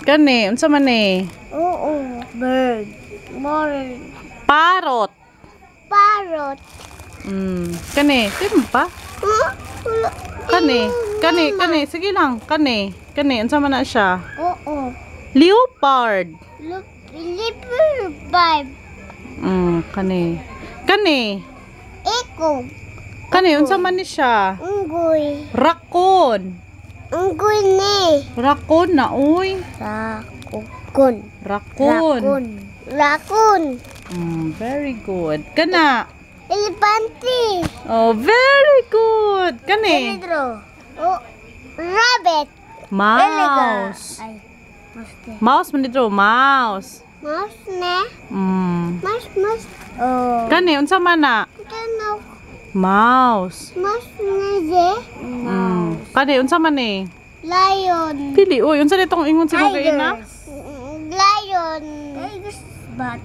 Kani, unsa man ni? Oo. Bird. Bird. Parrot. Parrot. Kani, timpa. Huh? Kani, sige lang. Kani, unsa man na siya? Oo. Leopard. Look, leopard. Vibe. Kani. Eko. Kani, unsa man ni siya? Unggoy. Raccoon. Unggoy ni. Raccoon na, uy. Raccoon. Raccoon. Raccoon. Very good. Kana. Elefante. Oh, very good. Kani. Pedro. Oh, rabbit. Mouse. Ay, mouse. Mouse man dito, mouse. Mouse ne. Mouse. Oh. Kani, unsa man na? Kano. Mouse. Mouse ne je. Kani, unsa man ni? Lion. Pili, uy, unsa ditong ingon si Kugaina? Lion.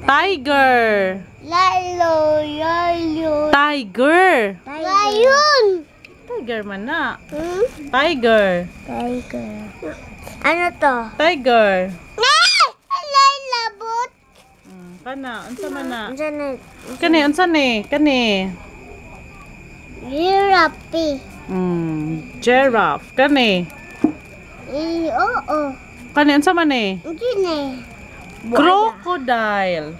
Tiger. Tiger. Lion. Tiger man na. Tiger. Ano to? Tiger. Alay, labot. Kana, unsa man na? Kani. Unsa ni? Kani. Giraffe. Giraffe. Kani. Oo. Kani, unsa man ni? Kini. Crocodile.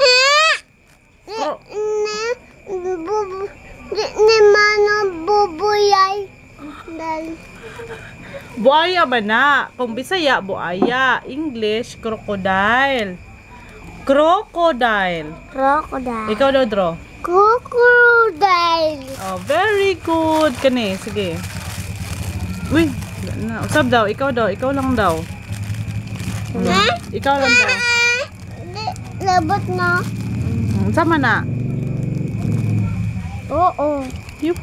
Ni mano bubuyay. Buaya ba na? Kung Bisaya, buaya. English, crocodile. Crocodile. Crocodile. Ikaw daw, draw. Crocodile. Oh, very good. Kani, sige. Uy, usab daw. Ikaw lang daw. Ikaw lang daw. Labot na. Sama na. Oo. Yup.